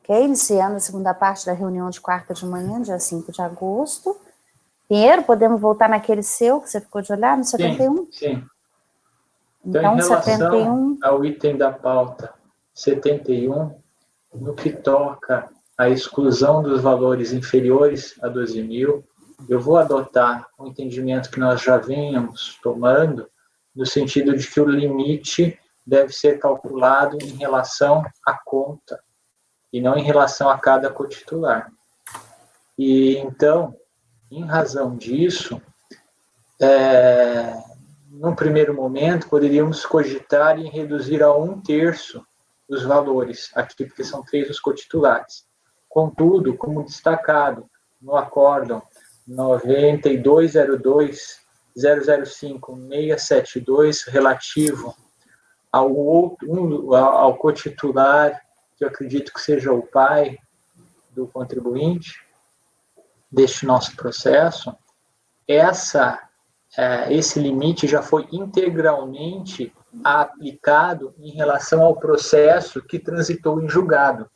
Ok? Iniciando a segunda parte da reunião de quarta de manhã, dia 5 de agosto. Pinheiro, podemos voltar naquele seu que você ficou de olhar, no 71? Sim. Então, em relação 71... ao item da pauta 71, no que toca à exclusão dos valores inferiores a 12 mil, eu vou adotar um entendimento que nós já vínhamos tomando, no sentido de que o limite deve ser calculado em relação à conta, e não em relação a cada cotitular. E, então, em razão disso, num primeiro momento, poderíamos cogitar em reduzir a 1/3 os valores, aqui porque são 3 os cotitulares. Contudo, como destacado no acórdão 9202-005-672, relativo ao cotitular, que eu acredito que seja o pai do contribuinte, deste nosso processo, esse limite já foi integralmente aplicado em relação ao processo que transitou em julgado.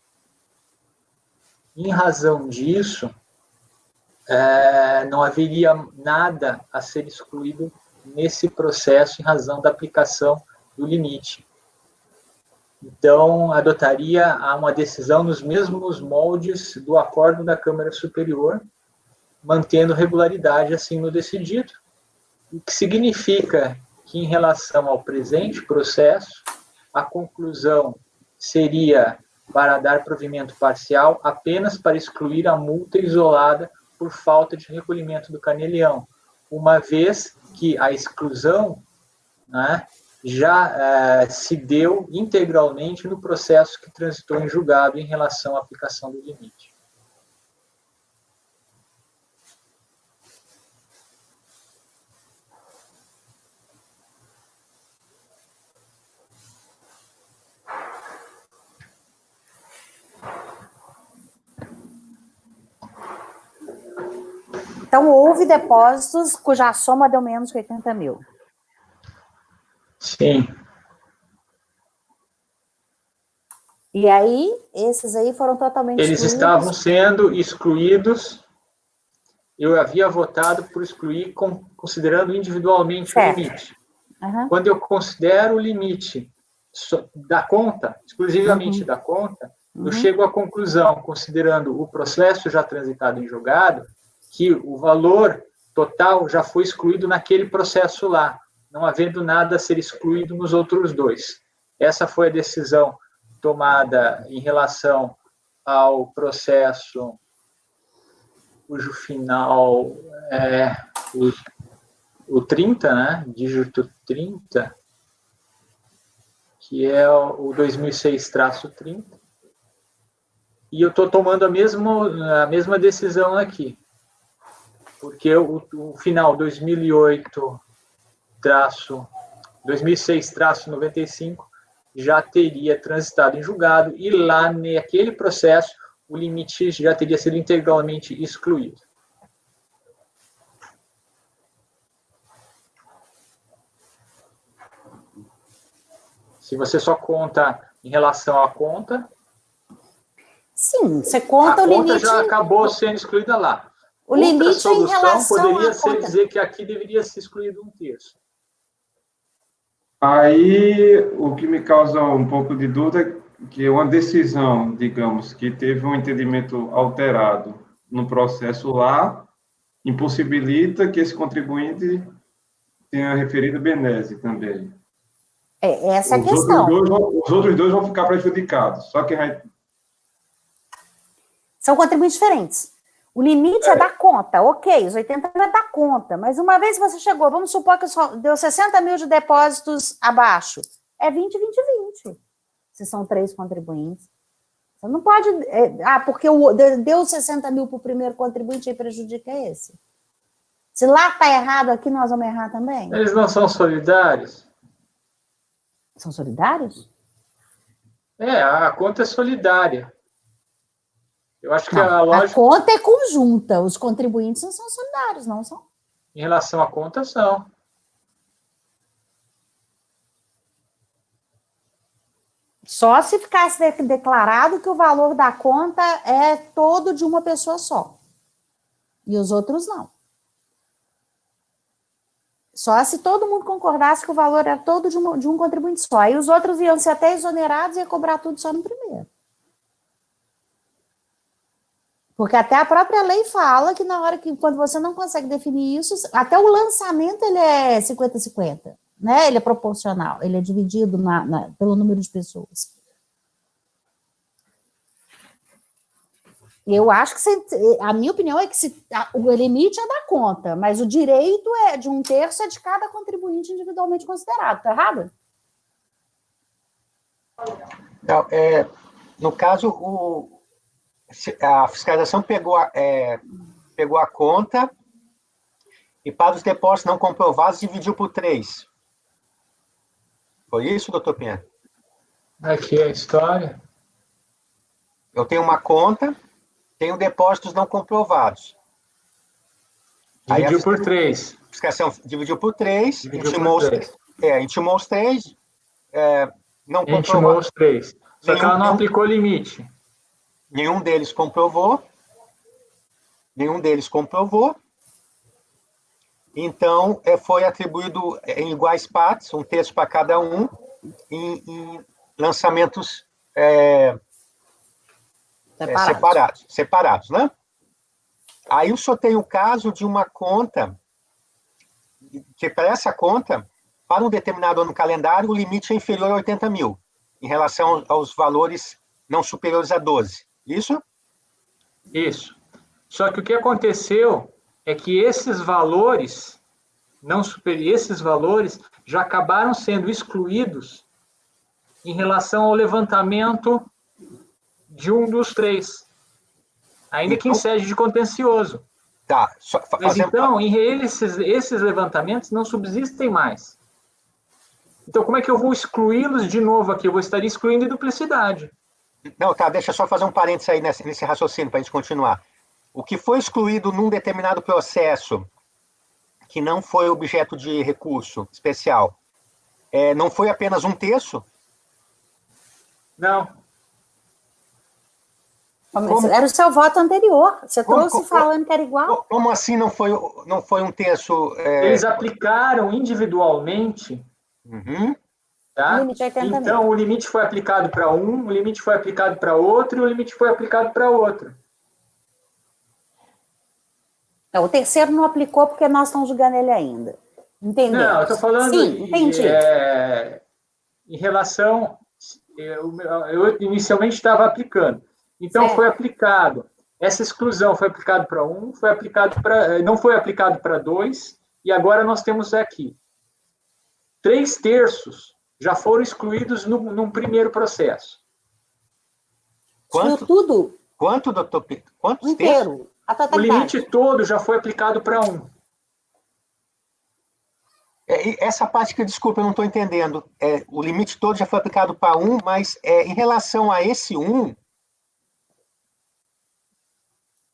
Em razão disso, não haveria nada a ser excluído nesse processo em razão da aplicação do limite. Então, adotaria uma decisão nos mesmos moldes do acórdão da Câmara Superior, mantendo regularidade assim no decidido, o que significa que, em relação ao presente processo, a conclusão seria para dar provimento parcial apenas para excluir a multa isolada por falta de recolhimento do Caneleão, uma vez que a exclusão, né, já se deu integralmente no processo que transitou em julgado em relação à aplicação do limite. Então, houve depósitos cuja soma deu menos que 80 mil. Sim. E aí, esses aí foram totalmente Eles excluídos? estavam sendo excluídos. Eu havia votado por excluir, considerando individualmente certo. o limite. Uhum. Quando eu considero o limite da conta, exclusivamente da conta, eu chego à conclusão, considerando o processo já transitado em julgado, que o valor total já foi excluído naquele processo lá, não havendo nada a ser excluído nos outros dois. Essa foi a decisão tomada em relação ao processo cujo final é o 30, né? Dígito 30, que é o 2006-30. E eu estou tomando a mesma decisão aqui. Porque o final 2006-95 já teria transitado em julgado e lá naquele processo o limite já teria sido integralmente excluído. Se você só conta em relação à conta... Sim, você conta o limite... A conta já acabou sendo excluída lá. O limite em relação poderia à ser conta... dizer que aqui deveria ser excluído 1/3. Aí, o que me causa um pouco de dúvida é que uma decisão, digamos, que teve um entendimento alterado no processo lá, impossibilita que esse contribuinte tenha referido benese também. Essa é a questão. Os outros dois vão ficar prejudicados. Só que são contribuintes diferentes. O limite é da conta, ok, os 80 mil é da conta, mas uma vez que você chegou, vamos supor que deu 60 mil de depósitos abaixo, é 20, 20, 20. Se são 3 contribuintes. Você não pode... porque deu 60 mil para o primeiro contribuinte e prejudica esse. Se lá está errado, aqui nós vamos errar também? Eles não são solidários? São solidários? A conta é solidária. Eu acho que não, a lógica... A conta é conjunta, os contribuintes não são solidários, não são? Em relação à conta, são. Só se ficasse declarado que o valor da conta é todo de uma pessoa só. E os outros não. Só se todo mundo concordasse que o valor era todo de um contribuinte só. Aí os outros iam ser até exonerados e ia cobrar tudo só no primeiro. Porque até a própria lei fala que na hora que, quando você não consegue definir isso, até o lançamento ele é 50-50, né? Ele é proporcional, ele é dividido pelo número de pessoas. Eu acho que, a minha opinião é que o limite é da conta, mas o direito é de 1/3 é de cada contribuinte individualmente considerado. Tá errado? Não, no caso, a fiscalização pegou a conta e para os depósitos não comprovados dividiu por 3. Foi isso, doutor Pinheiro? Aqui é a história. Eu tenho uma conta, tenho depósitos não comprovados. Dividiu por 3. A fiscalização dividiu por 3, Intimou os 3, não intimou comprovou. os 3. Só que ela não aplicou limite. Nenhum deles comprovou. Então, foi atribuído em iguais partes, 1/3 para cada um, em lançamentos separados, né? Aí o senhor tem o caso de uma conta, que para essa conta, para um determinado ano calendário, o limite é inferior a 80 mil, em relação aos valores não superiores a 12. Isso? Isso. Só que o que aconteceu é que esses valores já acabaram sendo excluídos em relação ao levantamento de um dos 3, ainda que em sede de contencioso. Tá. Mas então, esses levantamentos não subsistem mais. Então, como é que eu vou excluí-los de novo aqui? Eu vou estar excluindo em duplicidade. Não, tá, deixa eu só fazer um parênteses aí nesse raciocínio para a gente continuar. O que foi excluído num determinado processo, que não foi objeto de recurso especial, não foi apenas 1/3? Não. Era o seu voto anterior. Você trouxe falando que era igual? Como assim não foi 1/3? Eles aplicaram individualmente. Uhum. Tá? O limite é 80 então, mil. o limite foi aplicado para um, o limite foi aplicado para outro, e o limite foi aplicado para outro. Então, o terceiro não aplicou porque nós estamos julgando ele ainda. Entendeu? Não, eu estou falando Sim, entendi. Em relação... Eu inicialmente estava aplicando. Então, certo. foi aplicado. Essa exclusão foi aplicada para um, não foi aplicado para 2, e agora nós temos aqui 3/3 já foram excluídos num primeiro processo. Tudo? Quanto, doutor Pedro? Quantos inteiro. O limite todo já foi aplicado para um. Essa parte que, desculpa, eu não estou entendendo. O limite todo já foi aplicado para um, mas em relação a esse um,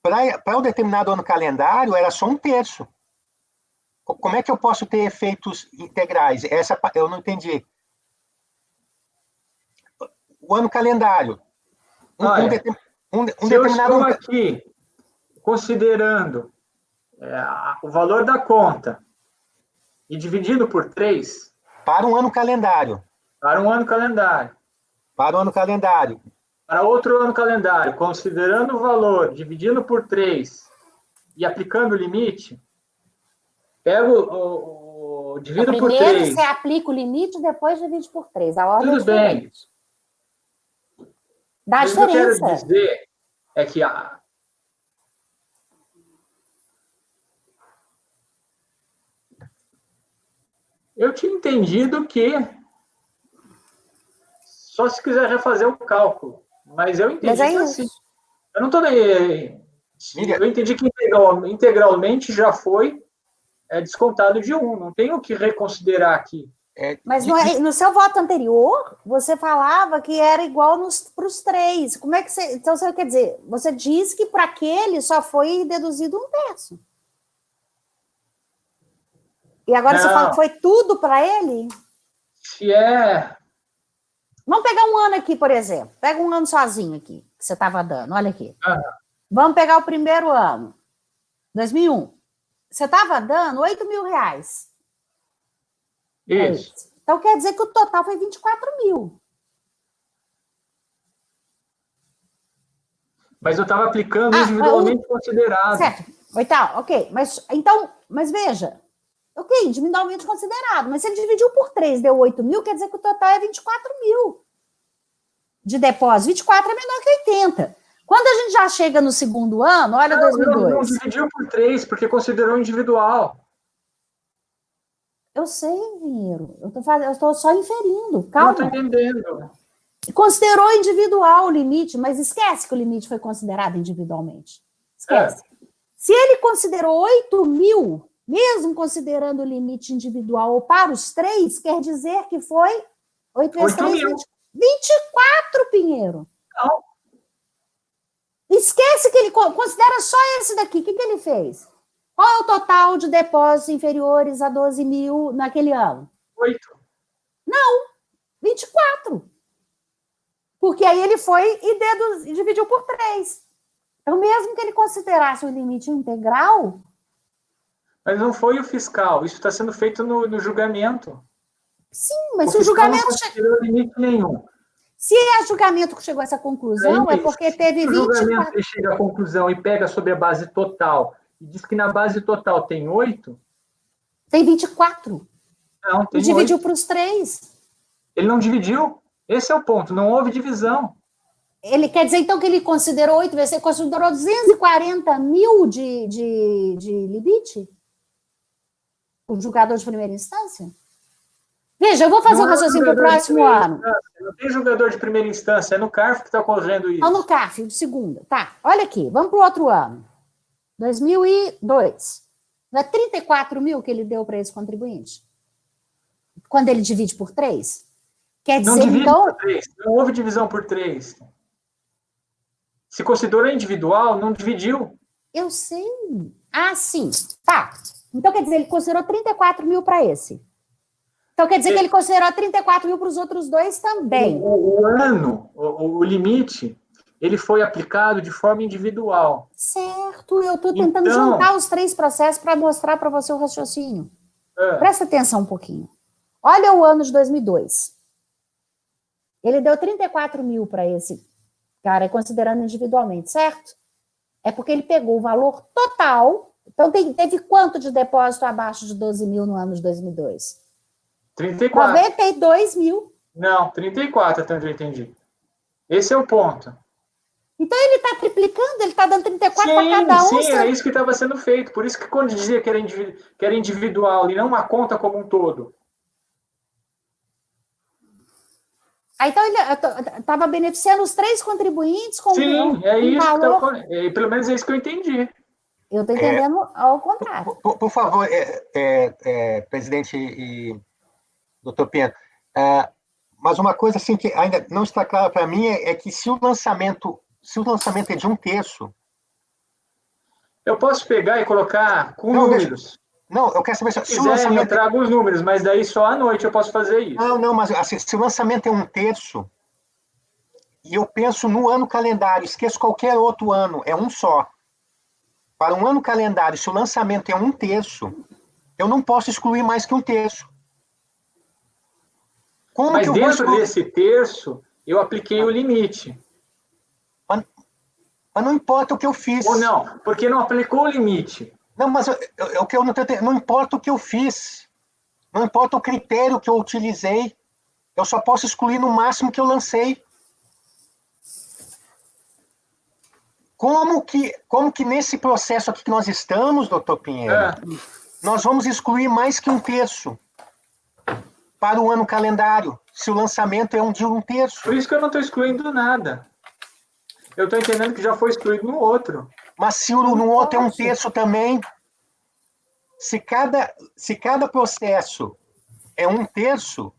para um determinado ano calendário, era só 1/3. Como é que eu posso ter efeitos integrais? Essa eu não entendi. O ano calendário. Eu estou aqui considerando o valor da conta e dividindo por 3... Para um ano calendário. Para um ano calendário. Para o ano calendário. Para outro ano calendário, considerando o valor, dividindo por 3 e aplicando o limite, pego divido por 3. Primeiro você aplica o limite, depois divide por 3. A ordem Tudo bem. Dá diferença. O que eu quero dizer é que eu tinha entendido que só se quiser refazer o cálculo, mas eu entendi que assim. Eu não estou nem... Eu entendi que integralmente já foi descontado de um, não tenho que reconsiderar aqui. Mas no seu voto anterior, você falava que era igual para os 3. Como é que você... Então, você quer dizer, você disse que para aquele só foi deduzido 1/3. E agora você fala que foi tudo para ele? Se é Vamos pegar um ano aqui, por exemplo. Pega um ano sozinho aqui, que você estava dando. Olha aqui. Vamos pegar o primeiro ano, 2001. Você estava dando R$8.000. Isso. Então, quer dizer que o total foi 24.000. Mas eu estava aplicando individualmente considerado. Certo. Então, ok. Mas veja. Ok, individualmente considerado. Mas se ele dividiu por 3, deu 8.000, quer dizer que o total é 24.000 de depósito. 24 é menor que 80. Quando a gente já chega no segundo ano, olha 2002. Não dividiu por 3, porque considerou individual. Eu sei, Vinheiro. Eu estou só inferindo. Calma. Não estou entendendo. Considerou individual o limite, mas esquece que o limite foi considerado individualmente. Esquece. Se ele considerou 8.000, mesmo considerando o limite individual para os 3, quer dizer que foi 8 vezes 3, 24, Pinheiro. Não. Esquece que ele considera só esse daqui. O que ele fez? Qual é o total de depósitos inferiores a 12.000 naquele ano? 8. Não, 24. Porque aí ele foi e dividiu por 3. Então, mesmo que ele considerasse o limite integral... Mas não foi o fiscal. Isso está sendo feito no julgamento. Sim, mas se o julgamento... não considerou limite nenhum. Se é julgamento que chegou a essa conclusão, é porque teve 24... Se o julgamento ele chega à conclusão e pega sobre a base total e diz que na base total tem 8... Tem 24. Não, tem 8. E dividiu para os 3. Ele não dividiu. Esse é o ponto. Não houve divisão. Ele quer dizer, então, que ele considerou 8 vezes, ele considerou 240.000 de limite? O julgador de primeira instância? Veja, eu vou fazer um raciocínio para o próximo ano. Não tem julgador de primeira instância, é no CARF que está ocorrendo isso. Não, no CARF, de segunda. Tá, olha aqui, vamos para o outro ano. 2002. Não é 34.000 que ele deu para esse contribuinte? Quando ele divide por 3? Quer dizer, não divide então... por 3, não houve divisão por 3. Se considerou individual, não dividiu. Eu sei. Ah, sim. Tá. Então, quer dizer, ele considerou 34.000 para esse. Então, quer dizer que ele considerou 34.000 para os outros 2 também. O limite, ele foi aplicado de forma individual. Certo. Eu estou tentando juntar os 3 processos para mostrar para você o raciocínio. Presta atenção um pouquinho. Olha o ano de 2002. Ele deu 34.000 para esse cara, considerando individualmente, certo? É porque ele pegou o valor total. Então, teve quanto de depósito abaixo de 12.000 no ano de 2002? 34. 92.000. Não, 34, até onde eu entendi. Esse é o ponto. Então, ele está triplicando, ele está dando 34 para cada um. Sim, é isso que estava sendo feito. Por isso que quando dizia que era individual e não uma conta como um todo. Então, ele estava beneficiando os 3 contribuintes com é isso. valor... Pelo menos é isso que eu entendi. Eu estou entendendo ao contrário. Por favor, presidente e doutor Pinheiro, mas uma coisa assim que ainda não está clara para mim é que se o lançamento é de 1/3... Eu posso pegar e colocar com números. Não, eu quero saber se o lançamento... eu trago os números, mas daí só à noite eu posso fazer isso. Não, mas assim, se o lançamento é 1/3, e eu penso no ano calendário, esqueço qualquer outro ano, é um só. Para um ano calendário, se o lançamento é 1/3, eu não posso excluir mais que 1/3. Mas dentro desse terço, eu apliquei o limite. Mas não importa o que eu fiz. Ou não, porque não aplicou o limite. Não, mas não importa o que eu fiz. Não importa o critério que eu utilizei. Eu só posso excluir no máximo que eu lancei. Como que nesse processo aqui que nós estamos, doutor Pinheiro, nós vamos excluir mais que 1/3 para o ano calendário, se o lançamento é de 1/3? Por isso que eu não estou excluindo nada. Eu estou entendendo que já foi excluído no outro. Mas se no outro é 1/3 também, se cada processo é 1/3,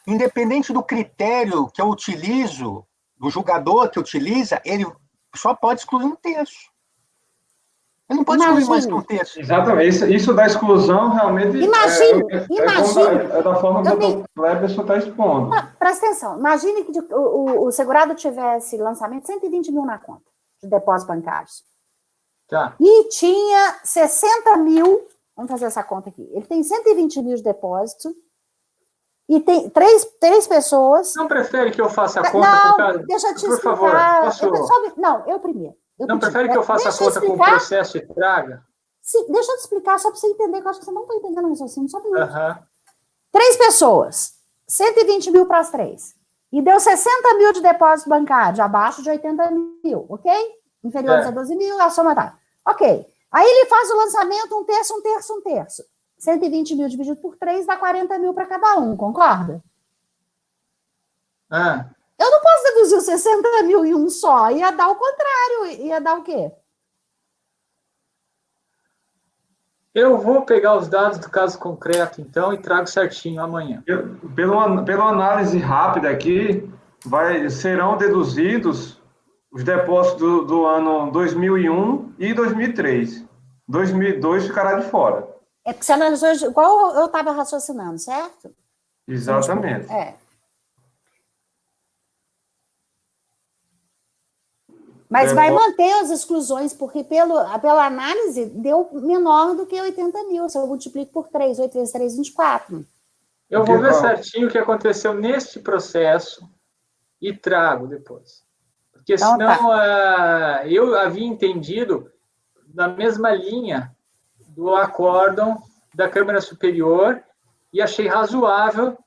independente do critério que eu utilizo, do julgador que utiliza, ele só pode excluir 1/3. Ele não pode excluir mais que um terço. Exatamente. Isso da exclusão realmente Imagine. é da forma que o doutor Cleberson está expondo. Presta atenção. Imagine que o segurado tivesse lançamento 120 mil na conta de depósitos bancários. Tá. E tinha 60 mil. Vamos fazer essa conta aqui. Ele tem 120 mil de depósito. E tem três pessoas. Não prefere que eu faça a conta não, com cada... deixa eu te Por explicar. favor, posso... Eu primeiro. Não prefere que eu faça a conta com o processo e traga? Sim, deixa eu te explicar, só para você entender, que eu acho que você não está entendendo isso assim, só um minuto. Uhum. 3 pessoas, 120 mil para as 3. E deu 60 mil de depósito bancário, abaixo de 80 mil, ok? Inferiores a 12 mil, a soma tá. Ok. Aí ele faz o lançamento, um terço. 120 mil dividido por 3 dá 40 mil para cada um, concorda? Eu não posso deduzir os 60 mil em um só, ia dar o contrário, ia dar o quê? Eu vou pegar os dados do caso concreto, então, e trago certinho amanhã. Pela análise rápida aqui, serão deduzidos os depósitos do ano 2001 e 2003. 2002 ficará de fora. É porque você analisou igual eu estava raciocinando, certo? Exatamente. Mas vai manter as exclusões, porque pela análise deu menor do que 80 mil. Se eu multiplico por 3, 8 vezes 3, 24. Eu vou ver certinho o que aconteceu neste processo e trago depois. Porque então, senão eu havia entendido na mesma linha do acórdão da Câmara Superior e achei razoável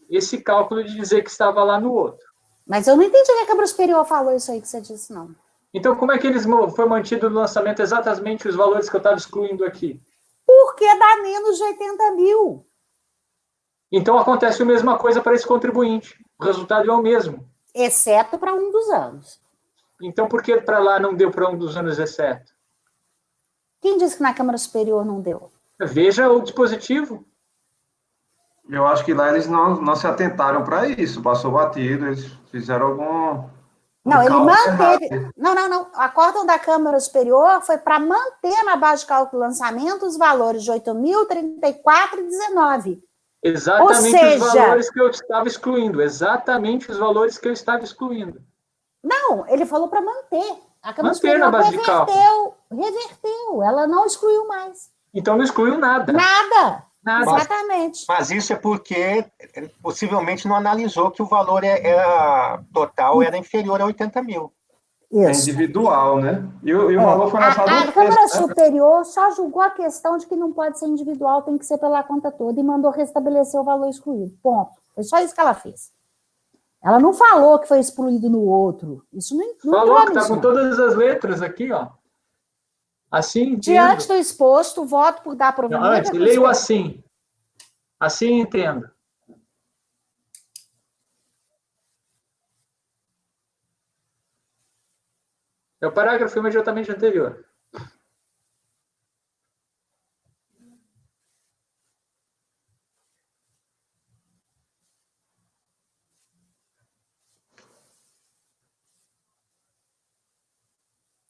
esse cálculo de dizer que estava lá no outro. Mas eu não entendi que a Câmara Superior falou isso aí que você disse, não. Então, como é que foi mantido no lançamento exatamente os valores que eu estava excluindo aqui? Porque dá menos de 80 mil. Então, acontece a mesma coisa para esse contribuinte. O resultado é o mesmo. Exceto para um dos anos. Então, por que para lá não deu para um dos anos exceto? Quem disse que na Câmara Superior não deu? Veja o dispositivo. Eu acho que lá eles não se atentaram para isso. Passou batido, eles fizeram algum... Não, ele manteve. Não. O acórdão da Câmara Superior foi para manter na base de cálculo do lançamento os valores de 8.034 e 19. Exatamente os valores que eu estava excluindo. Exatamente os valores que eu estava excluindo. Não, ele falou para manter. A Câmara Superior reverteu. Ela não excluiu mais. Então não excluiu nada. Nada. Exatamente. Mas isso é porque possivelmente não analisou que o valor total era inferior a 80 mil. Isso. É individual, né? E o valor foi lançado... A Câmara Superior só julgou a questão de que não pode ser individual, tem que ser pela conta toda, e mandou restabelecer o valor excluído. Ponto. Foi só isso que ela fez. Ela não falou que foi excluído no outro. Isso não falou que está com todas as letras aqui, ó. Assim entendo. Diante do exposto, voto por dar provimento... Antes, leio assim. Assim entendo. É o parágrafo imediatamente anterior.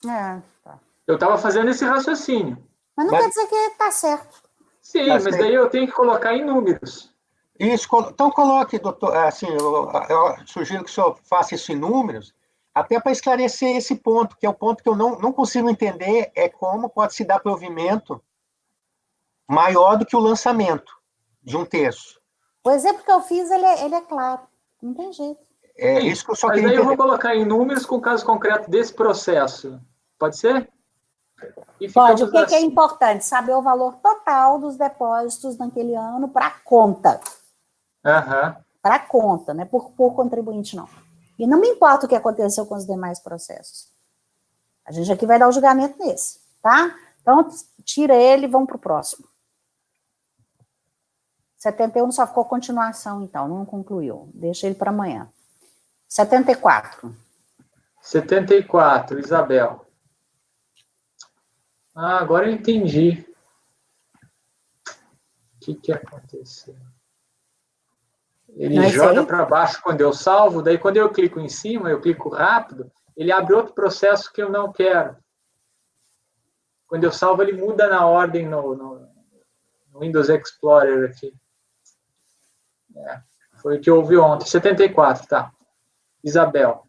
Tá. Eu estava fazendo esse raciocínio. Mas não quer dizer que está certo. Sim, mas daí eu tenho que colocar em números. Isso, então coloque, doutor, assim, eu sugiro que o senhor faça isso em números, até para esclarecer esse ponto, que é o ponto que eu não consigo entender, é como pode se dar provimento maior do que o lançamento de um terço. O exemplo que eu fiz, ele é claro, não tem jeito. É isso que eu só mas queria daí entender. Eu vou colocar em números com o caso concreto desse processo. Pode ser? Pode. O que é importante? Saber o valor total dos depósitos naquele ano para a conta. Para a conta, não é por contribuinte, não. E não me importa o que aconteceu com os demais processos. A gente aqui vai dar o julgamento nesse, tá? Então, tira ele e vamos para o próximo. 71 só ficou continuação, então, não concluiu. Deixa ele para amanhã. 74. 74, Isabel. Agora eu entendi. O que aconteceu? Ele joga para baixo quando eu salvo, daí quando eu clico em cima, eu clico rápido, ele abre outro processo que eu não quero. Quando eu salvo, ele muda na ordem no Windows Explorer aqui. Foi o que houve ontem. 74, tá. Isabel.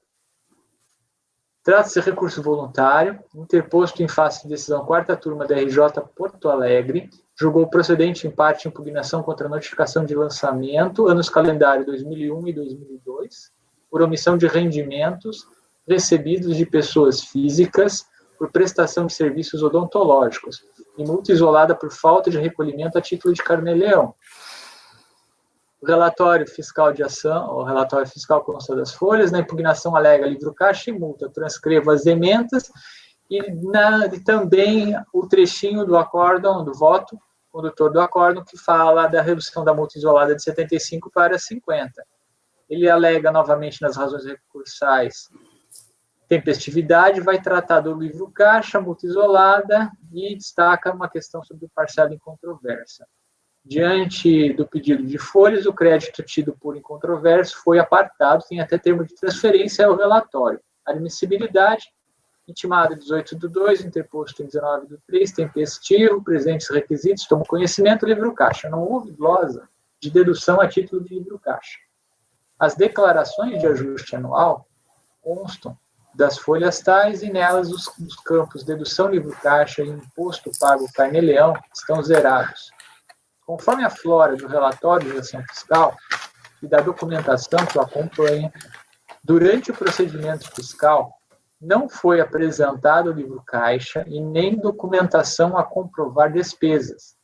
Trata-se de recurso voluntário, interposto em face de decisão 4ª turma da RJ Porto Alegre, julgou procedente em parte impugnação contra a notificação de lançamento, anos calendário 2001 e 2002, por omissão de rendimentos recebidos de pessoas físicas por prestação de serviços odontológicos, e multa isolada por falta de recolhimento a título de carnê-leão. O relatório fiscal de ação, o relatório fiscal consta das folhas, na impugnação alega livro caixa e multa, transcrevo as ementas e também o trechinho do acórdão, do voto, condutor do acórdão, que fala da redução da multa isolada de 75 para 50. Ele alega novamente nas razões recursais tempestividade, vai tratar do livro caixa, multa isolada e destaca uma questão sobre parcela incontroversa. Diante do pedido de folhas, o crédito tido por incontroverso foi apartado, tem até termo de transferência ao relatório. Admissibilidade, intimado 18/2, interposto em 19/3, tempestivo, presentes requisitos, tomo conhecimento, livro caixa. Não houve glosa de dedução a título de livro caixa. As declarações de ajuste anual constam das folhas tais e nelas os campos dedução livro caixa e imposto pago carnê-leão estão zerados. Conforme a flora do relatório de ação fiscal e da documentação que o acompanha, durante o procedimento fiscal, não foi apresentado o livro caixa e nem documentação a comprovar despesas.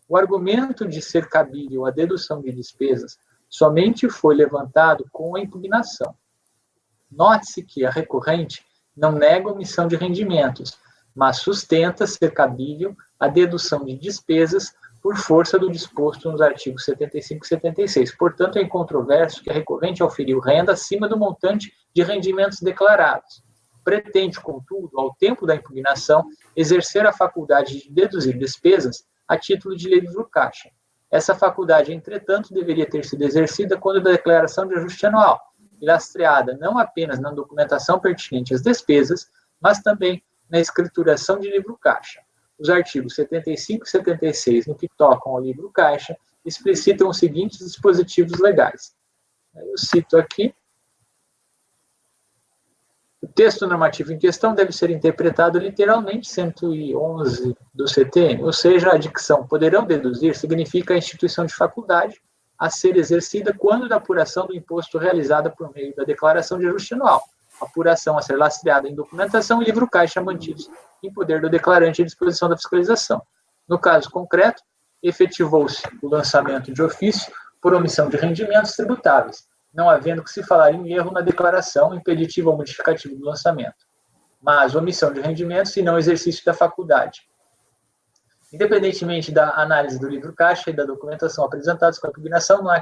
O argumento de ser cabível a dedução de despesas somente foi levantado com a impugnação. Note-se que a recorrente não nega omissão de rendimentos, mas sustenta ser cabível a dedução de despesas por força do disposto nos artigos 75 e 76. Portanto, é incontroverso que a recorrente auferiu renda acima do montante de rendimentos declarados. Pretende, contudo, ao tempo da impugnação, exercer a faculdade de deduzir despesas a título de livro caixa. Essa faculdade, entretanto, deveria ter sido exercida quando da declaração de ajuste anual, e lastreada não apenas na documentação pertinente às despesas, mas também na escrituração de livro caixa. Os artigos 75 e 76, no que tocam ao livro caixa, explicitam os seguintes dispositivos legais. Eu cito aqui. O texto normativo em questão deve ser interpretado literalmente 111 do CTN, ou seja, a dicção poderão deduzir significa a instituição de faculdade a ser exercida quando da apuração do imposto realizada por meio da declaração de ajuste anual, apuração a ser lastreada em documentação e livro caixa mantidos em poder do declarante à disposição da fiscalização. No caso concreto, efetivou-se o lançamento de ofício por omissão de rendimentos tributáveis, não havendo que se falar em erro na declaração impeditiva ou modificativa do lançamento, mas omissão de rendimentos e não exercício da faculdade. Independentemente da análise do livro caixa e da documentação apresentados com a impugnação, não há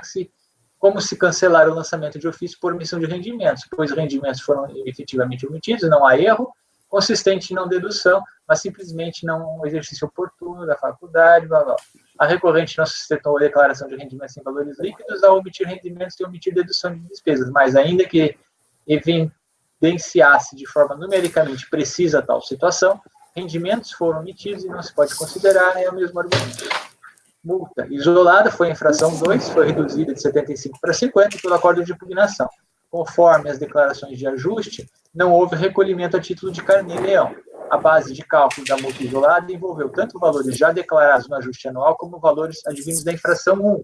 como se cancelar o lançamento de ofício por omissão de rendimentos, pois rendimentos foram efetivamente omitidos, não há erro consistente em não dedução, mas simplesmente não exercício oportuno da faculdade, blá, blá. A recorrente não sustentou a declaração de rendimentos em valores líquidos ao omitir rendimentos e omitir dedução de despesas, mas ainda que evidenciasse de forma numericamente precisa tal situação, rendimentos foram omitidos e não se pode considerar, é o mesmo argumento. Multa isolada foi a infração 2, foi reduzida de 75 para 50 pelo acordo de impugnação. Conforme as declarações de ajuste, não houve recolhimento a título de carnê-leão. A base de cálculo da multa isolada envolveu tanto valores já declarados no ajuste anual como valores advindos da infração 1,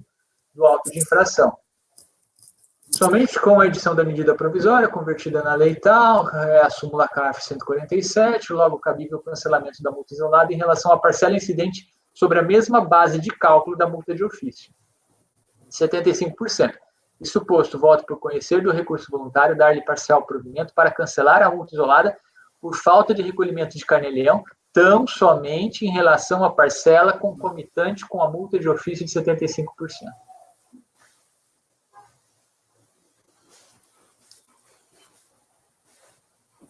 do auto de infração. Somente com a edição da medida provisória, convertida na lei tal, a súmula CARF 147, logo cabível o cancelamento da multa isolada em relação à parcela incidente sobre a mesma base de cálculo da multa de ofício, 75%. E suposto voto por conhecer do recurso voluntário, dar-lhe parcial provimento para cancelar a multa isolada por falta de recolhimento de carnê-leão, tão somente em relação à parcela concomitante com a multa de ofício de 75%.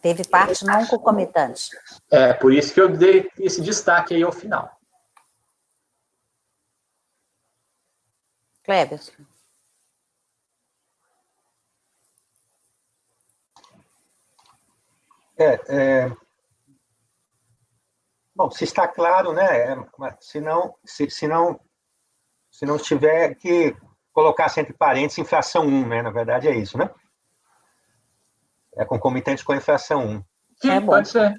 Teve parte não concomitante. É, por isso que eu dei esse destaque aí ao final. Cleberson. Bom, se está claro, né? Se não tiver que colocar entre parênteses infração 1, né? Na verdade é isso, né? É concomitante com a infração 1. Sim, É bom. pode ser.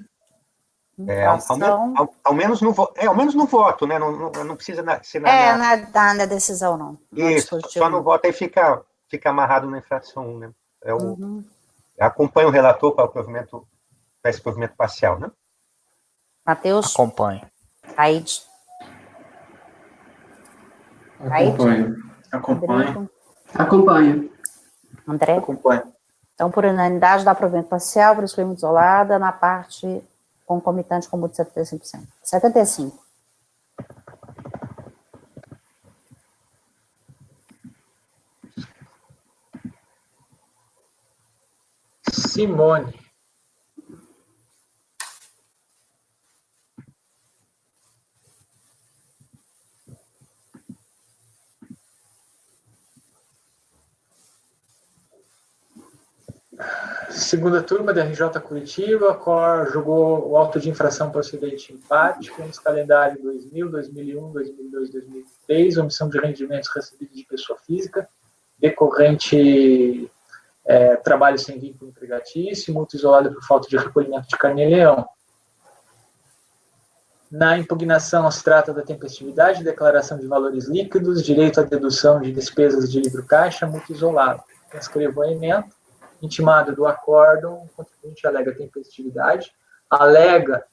Ao menos no voto, né? Não precisa ser na decisão, não. Isso, só no voto aí fica amarrado na infração 1, né? Acompanha o relator para esse provimento parcial, né? Matheus? Acompanho. Aide? Acompanho. André? Acompanho. Então, por unanimidade, dá provimento parcial para excluímento isolada na parte concomitante com multa de 75%. 75. Simone. Segunda turma da RJ Curitiba, a COR julgou o auto de infração procedente de empate com os calendários 2000, 2001, 2002, 2003, omissão de rendimentos recebidos de pessoa física, decorrente trabalho sem vínculo empregatício, multa isolada por falta de recolhimento de carnê-leão. Na impugnação, se trata da tempestividade, declaração de valores líquidos, direito à dedução de despesas de livro caixa, multa isolada. Transcrevo a emenda. Intimado do acórdão, o contribuinte alega tempestividade, alega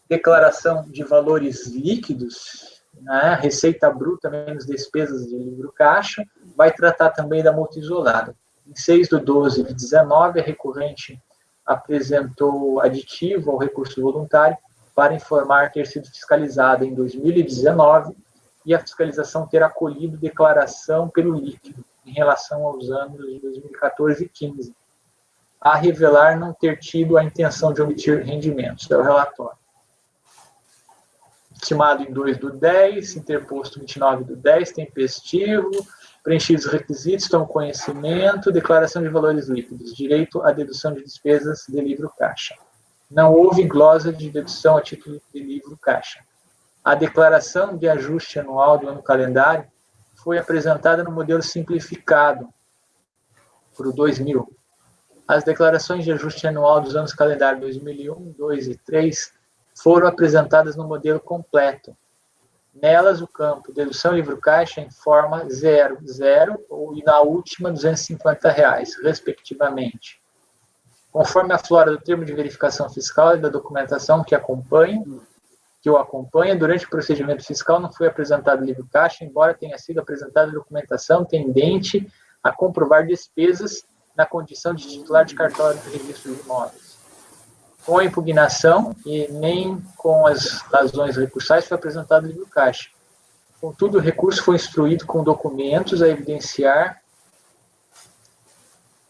declaração de valores líquidos, né, receita bruta menos despesas de livro caixa, vai tratar também da multa isolada. Em 6/12/19, a recorrente apresentou aditivo ao recurso voluntário para informar ter sido fiscalizada em 2019 e a fiscalização ter acolhido declaração pelo líquido em relação aos anos de 2014 e 15. A revelar não ter tido a intenção de omitir rendimentos. É o relatório. Intimado em 2/10, interposto 29/10, tempestivo, preenchidos os requisitos, tomo conhecimento, declaração de valores líquidos, direito à dedução de despesas de livro caixa. Não houve glosa de dedução a título de livro caixa. A declaração de ajuste anual do ano calendário foi apresentada no modelo simplificado, para o 2000. As declarações de ajuste anual dos anos calendário 2001, 2 e 3 foram apresentadas no modelo completo. Nelas, o campo dedução livro caixa informa 0, 0 e na última R$250, respectivamente. Conforme a flora do termo de verificação fiscal e da documentação que o acompanha, durante o procedimento fiscal não foi apresentado livro caixa, embora tenha sido apresentada documentação tendente a comprovar despesas na condição de titular de cartório do registro de imóveis. Com a impugnação e nem com as razões recursais foi apresentado livro caixa. Contudo, o recurso foi instruído com documentos a evidenciar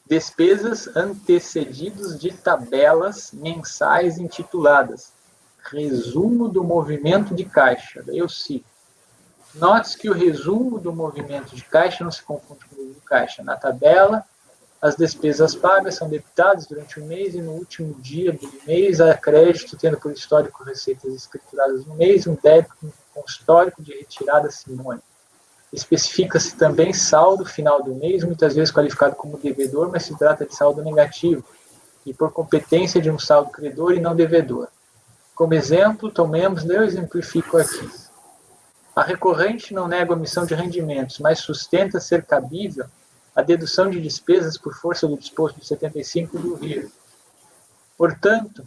despesas antecedidos de tabelas mensais intituladas Resumo do movimento de caixa. Daí eu cito. Note-se que o resumo do movimento de caixa não se confunde com o livro caixa. Na tabela, as despesas pagas são debitadas durante o mês e no último dia do mês há crédito, tendo por histórico receitas escrituradas no mês, um débito com histórico de retirada simônica. Especifica-se também saldo final do mês, muitas vezes qualificado como devedor, mas se trata de saldo negativo, e por competência de um saldo credor e não devedor. Como exemplo, tomemos, eu exemplifico aqui. A recorrente não nega a omissão de rendimentos, mas sustenta ser cabível a dedução de despesas por força do disposto de 75 do RIR. Portanto,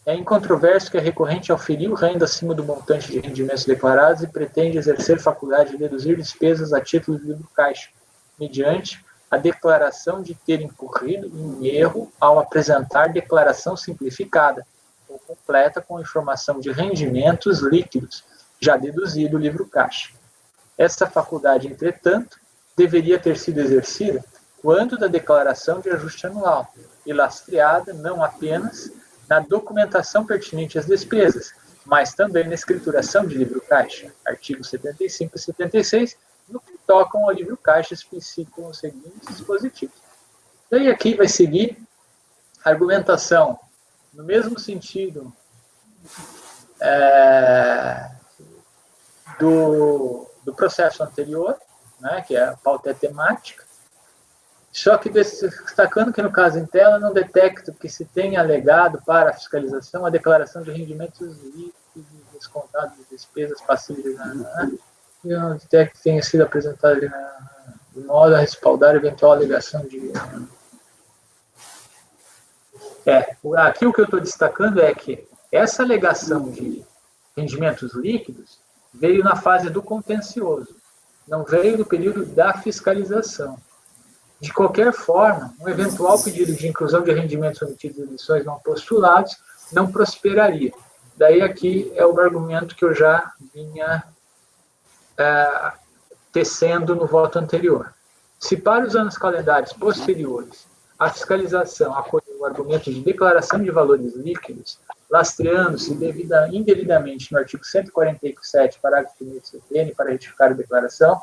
é incontroverso que a recorrente auferiu renda acima do montante de rendimentos declarados e pretende exercer faculdade de deduzir despesas a título de livro caixa, mediante a declaração de ter incorrido em erro ao apresentar declaração simplificada ou completa com informação de rendimentos líquidos, já deduzido o livro caixa. Essa faculdade, entretanto, deveria ter sido exercida quando da declaração de ajuste anual e lastreada não apenas na documentação pertinente às despesas, mas também na escrituração de livro caixa. Artigos 75 e 76, no que tocam ao livro caixa, especificam os seguintes dispositivos. Daí aqui vai seguir a argumentação no mesmo sentido do processo anterior, né, que a pauta é temática, só que destacando que no caso em tela não detecto que se tenha alegado para a fiscalização a declaração de rendimentos líquidos descontados de despesas passíveis e não detecto que tenha sido apresentado de modo a respaldar eventual alegação de... Aqui o que eu estou destacando é que essa alegação de rendimentos líquidos veio na fase do contencioso, não veio do período da fiscalização. De qualquer forma, um eventual pedido de inclusão de rendimentos omitidos em lições não postulados não prosperaria. Daí aqui é o argumento que eu já vinha tecendo no voto anterior. Se para os anos calendários posteriores a fiscalização acolheu o argumento de declaração de valores líquidos, lastreando-se indevidamente no artigo 147, parágrafo 1º do CPN, para retificar a declaração,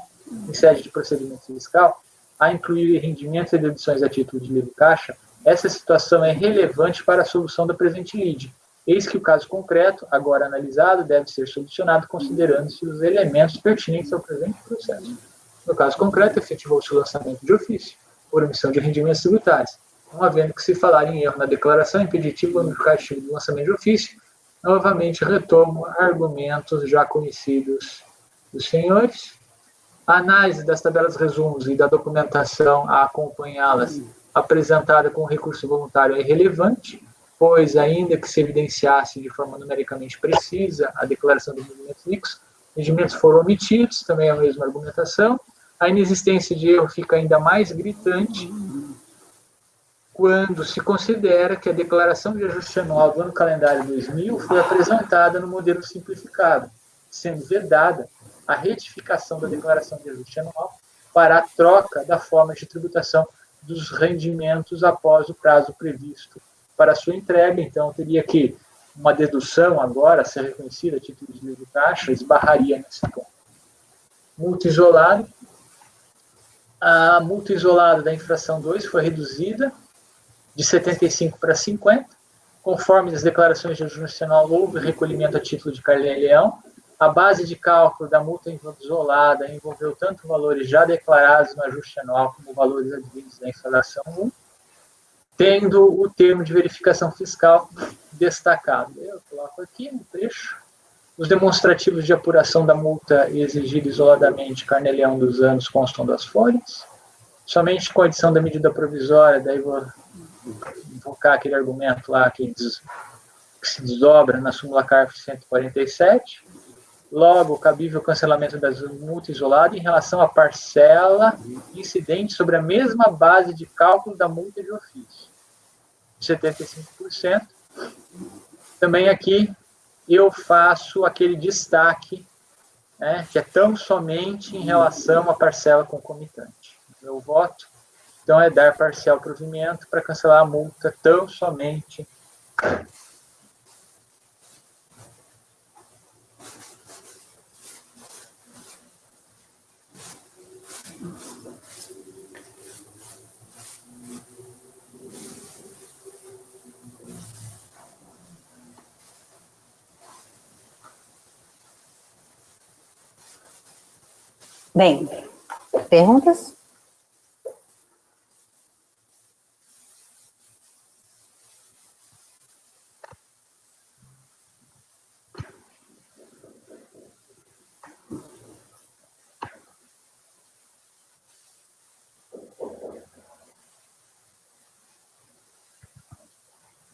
em sede de procedimento fiscal, a incluir rendimentos e deduções a título de livre caixa, essa situação é relevante para a solução da presente lide. Eis que o caso concreto, agora analisado, deve ser solucionado considerando-se os elementos pertinentes ao presente processo. No caso concreto, efetivou-se o lançamento de ofício, por omissão de rendimentos tributários, não havendo que se falar em erro na declaração impeditivo ou no castigo do lançamento de ofício, novamente retomo argumentos já conhecidos dos senhores. A análise das tabelas resumos e da documentação a acompanhá-las apresentada com recurso voluntário é irrelevante, pois, ainda que se evidenciasse de forma numericamente precisa a declaração de rendimentos líquidos, rendimentos foram omitidos, também é a mesma argumentação. A inexistência de erro fica ainda mais gritante quando se considera que a declaração de ajuste anual do ano calendário 2000 foi apresentada no modelo simplificado, sendo vedada a retificação da declaração de ajuste anual para a troca da forma de tributação dos rendimentos após o prazo previsto para sua entrega. Então, teria que uma dedução agora ser reconhecida a título de livre caixa, esbarraria nesse ponto. Multa isolada. A multa isolada da infração 2 foi reduzida de 75 para 50, conforme as declarações de ajuste anual houve recolhimento a título de carnê-leão. A base de cálculo da multa isolada envolveu tanto valores já declarados no ajuste anual como valores advindos da infração 1, tendo o termo de verificação fiscal destacado. Eu coloco aqui um trecho. Os demonstrativos de apuração da multa exigida isoladamente carnê-leão dos anos constam das folhas. Somente com a edição da medida provisória, daí vou invocar aquele argumento lá que se desdobra na súmula CARF 147. Logo, cabível cancelamento das multas isoladas em relação à parcela incidente sobre a mesma base de cálculo da multa de ofício, 75%. Também aqui eu faço aquele destaque, né, que é tão somente em relação à parcela concomitante. Meu voto, então, é dar parcial provimento para cancelar a multa tão somente. Bem, perguntas?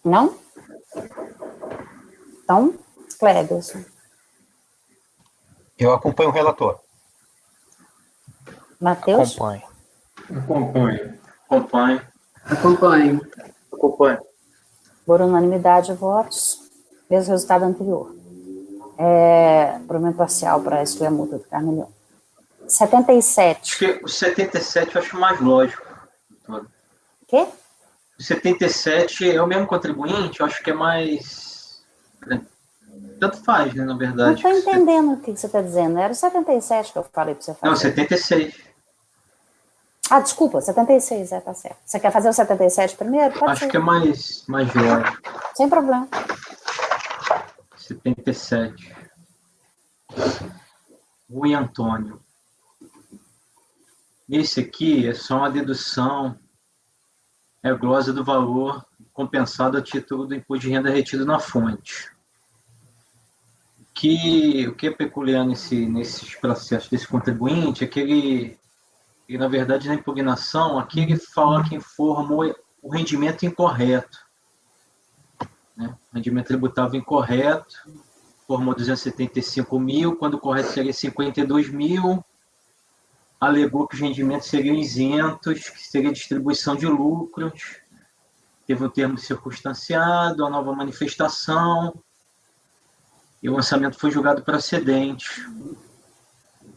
Não? Então, Cleberson. Eu acompanho o relator. Matheus? Acompanho. Acompanho. Por unanimidade de votos, mesmo resultado anterior. Provimento parcial para excluir a multa do carnê-leão. 77. Acho que o 77 eu acho mais lógico. O quê? O 77 é o mesmo contribuinte, eu acho que é mais... Tanto faz, né, na verdade. Não estou entendendo o que você está dizendo. Era o 77 que eu falei para você fazer. Não, 76. Ah, desculpa, 76, tá certo. Você quer fazer o 77 primeiro? Pode Acho ser. que é mais lógico. Sem problema. 77. Rui Antônio. Esse aqui é só uma dedução, é a glosa do valor compensado a título do imposto de renda retido na fonte. O que é peculiar nesses processos desse contribuinte é que ele, na verdade, na impugnação, aqui ele fala que informou o rendimento incorreto. Né? Rendimento tributável incorreto, formou 275 mil, quando o correto seria 52 mil, alegou que os rendimentos seriam isentos, que seria distribuição de lucros, teve um termo circunstanciado, a nova manifestação, e o lançamento foi julgado procedente.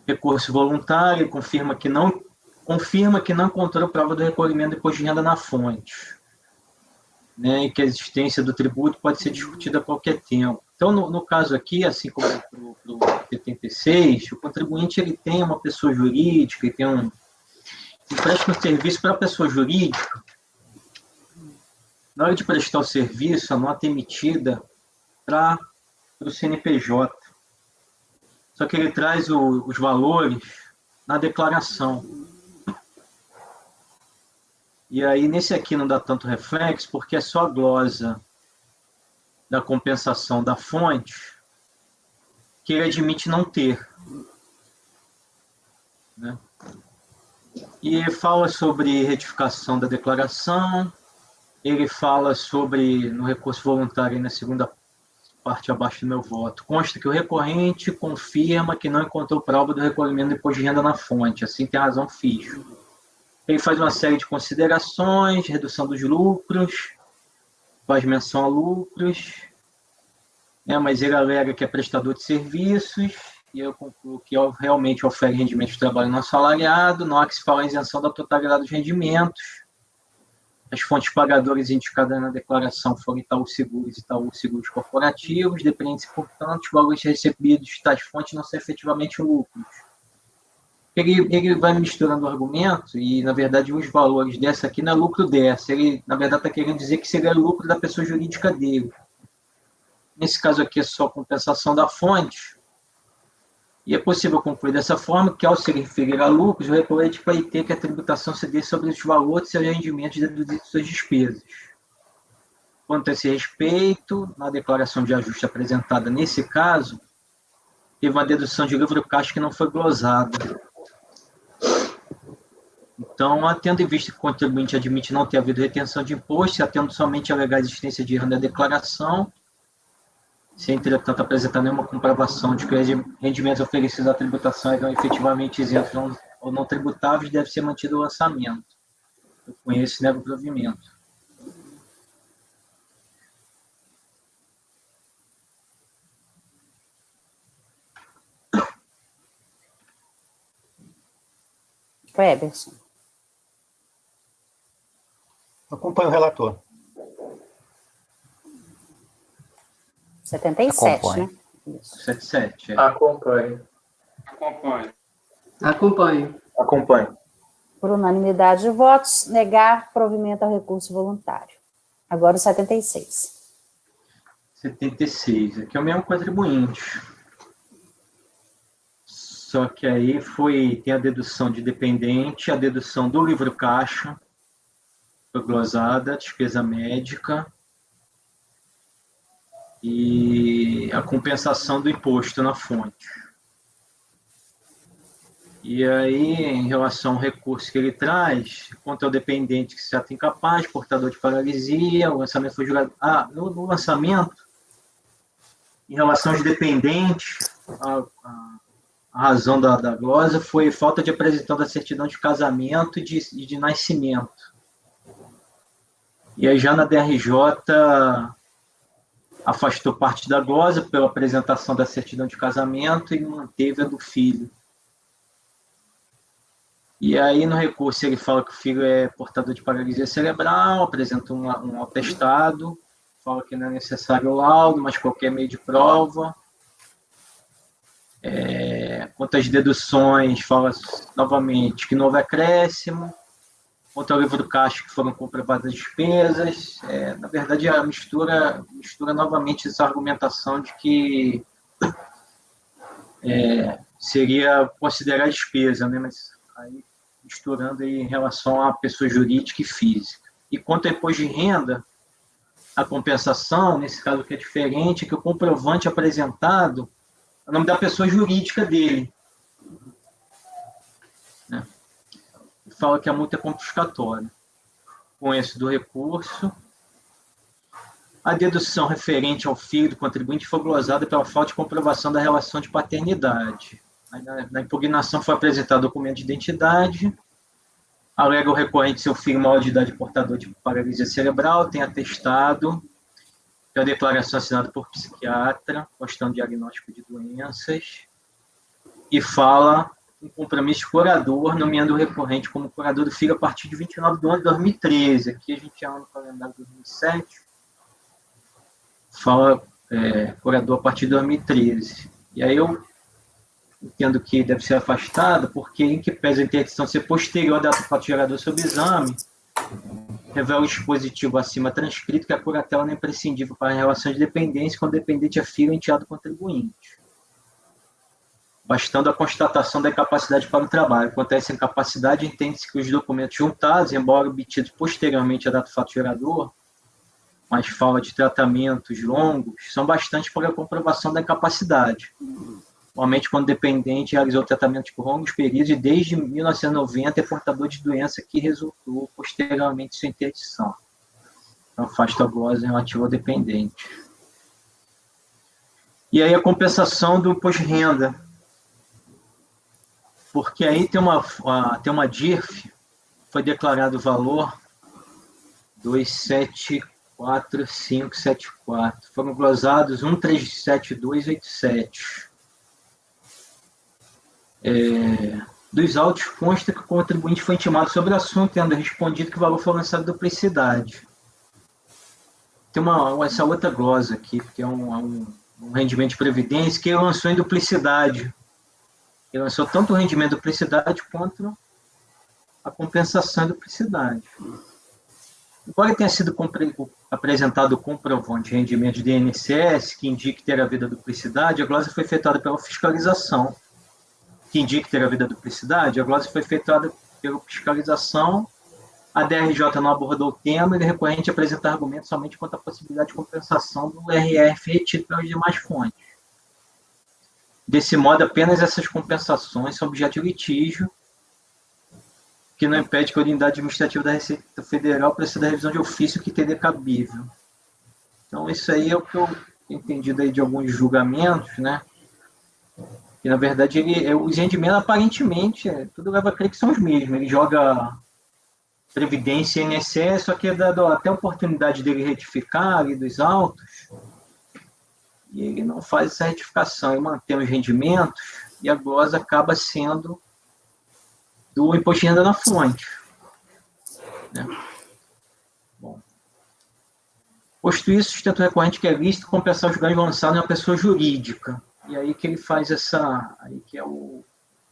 Recurso voluntário confirma que não encontrou prova do recolhimento do imposto de renda na fonte, né, e que a existência do tributo pode ser discutida a qualquer tempo. Então, no caso aqui, assim como para o 76, o contribuinte ele tem uma pessoa jurídica, ele tem presta um serviço para a pessoa jurídica. Na hora de prestar o serviço, a nota é emitida para o CNPJ. Só que ele traz os valores na declaração. E aí, nesse aqui não dá tanto reflexo, porque é só a glosa da compensação da fonte que ele admite não ter. Né? E fala sobre retificação da declaração, ele fala sobre, no recurso voluntário, na segunda parte abaixo do meu voto, consta que o recorrente confirma que não encontrou prova do recolhimento do imposto de renda na fonte, assim tem razão fiz. Ele faz uma série de considerações, redução dos lucros, faz menção a lucros, né, mas ele alega que é prestador de serviços, e eu concluo que realmente ofere rendimento de trabalho não assalariado, não há que se falar em isenção da totalidade dos rendimentos. As fontes pagadoras indicadas na declaração foram Itaú Seguros e Itaú Seguros Corporativos, depende-se, portanto, os valores recebidos de tais fontes não são efetivamente lucros. Ele vai misturando o argumento e, na verdade, os valores dessa aqui não é lucro dessa. Ele, na verdade, está querendo dizer que seria lucro da pessoa jurídica dele. Nesse caso aqui é só compensação da fonte. E é possível concluir dessa forma que, ao se referir a lucros, o recorrente vai ter que a tributação se dê sobre os valores e seus rendimentos deduzidos de suas despesas. Quanto a esse respeito, na declaração de ajuste apresentada nesse caso, teve uma dedução de livro caixa que não foi glosada. Então, tendo em vista que o contribuinte admite não ter havido retenção de imposto, se tendo somente a legal existência de erro na declaração, se, entretanto, apresentar nenhuma comprovação de que os rendimentos oferecidos à tributação eram efetivamente isentos ou não tributáveis, deve ser mantido o lançamento. Eu conheço e nego o provimento. Eberson. Acompanho o relator. 77, Acompanho. né? Isso. 77. Acompanho. Acompanho. Por unanimidade de votos, negar provimento ao recurso voluntário. Agora o 76. 76. Aqui é o mesmo contribuinte. Só que aí tem a dedução de dependente, a dedução do livro caixa, foi glosada, despesa médica, e a compensação do imposto na fonte. E aí, em relação ao recurso que ele traz, quanto ao dependente que se acha incapaz, portador de paralisia, o lançamento foi julgado... No lançamento, em relação aos dependentes, a razão da glosa foi falta de apresentação da certidão de casamento e de nascimento. E aí, já na DRJ, afastou parte da glosa pela apresentação da certidão de casamento e manteve a do filho. E aí, no recurso, ele fala que o filho é portador de paralisia cerebral, apresenta um atestado, fala que não é necessário o laudo, mas qualquer meio de prova. Quanto às deduções, fala novamente que não houve acréscimo. quanto ao livro do caixa que foram comprovadas despesas. Na verdade, a mistura novamente essa argumentação de que seria considerar despesa, né? Mas aí misturando aí em relação à pessoa jurídica e física. E quanto ao imposto de renda, a compensação, nesse caso que é diferente, é que o comprovante apresentado é o nome da pessoa jurídica dele. Né? Fala que a multa é confiscatória. Com esse do recurso, a dedução referente ao filho do contribuinte foi glosada pela falta de comprovação da relação de paternidade. Na impugnação foi apresentado documento de identidade, alega o recorrente seu filho maior de idade portador de paralisia cerebral, tem atestado que a declaração assinada por psiquiatra, constando diagnóstico de doenças, e fala em compromisso de curador, nomeando o recorrente como curador do filho a partir de 29 de 11 de 2013. Aqui a gente já no calendário de 2007, fala curador a partir de 2013. E aí eu entendo que deve ser afastado, porque em que pese a interdição ser posterior à data do fato gerador sob exame, revela o dispositivo acima transcrito que a curatela não é imprescindível para a relação de dependência quando o dependente é filho ou enteado contribuinte, bastando a constatação da incapacidade para o trabalho. Quanto a essa incapacidade, entende-se que os documentos juntados, embora obtidos posteriormente à data do fato gerador, mas fala de tratamentos longos, são bastantes para a comprovação da incapacidade. Normalmente, quando o dependente realizou tratamento por longos períodos e desde 1990 é portador de doença que resultou posteriormente sua interdição. Então, afasta a glosa relativa ao dependente. E aí a compensação do imposto de renda. Porque aí tem uma DIRF, foi declarado o valor 274.574. Foram glosados 137.287. Dos autos consta que o contribuinte foi intimado sobre o assunto, tendo respondido que o valor foi lançado em duplicidade. Tem essa outra glosa aqui, que é um rendimento de previdência, que ele lançou em duplicidade. Ele lançou tanto o rendimento de duplicidade quanto a compensação em duplicidade. Embora tenha sido apresentado o comprovante de rendimento de INSS, que indique ter havido a duplicidade, a glosa foi efetuada pela fiscalização, que indica ter havido a duplicidade, a glosa foi efetuada pela fiscalização, a DRJ não abordou o tema e o recorrente apresenta argumentos somente quanto à possibilidade de compensação do RF retido pelas demais fontes. Desse modo, apenas essas compensações são objeto de litígio, que não impede que a unidade administrativa da Receita Federal proceda à revisão de ofício que teria cabível. Então, isso aí é o que eu entendi daí de alguns julgamentos, né? Que, na verdade, os rendimentos, aparentemente, tudo leva a crer que são os mesmos. Ele joga Previdência e INSS, só que é dado até a oportunidade dele retificar ali dos autos, e ele não faz essa retificação, ele mantém os rendimentos, e a glosa acaba sendo do imposto de renda na fonte. Né? Bom. Posto isso, sustenta o recorrente que é lícito compensar os ganhos lançados em uma pessoa jurídica. E aí que ele faz aí que é o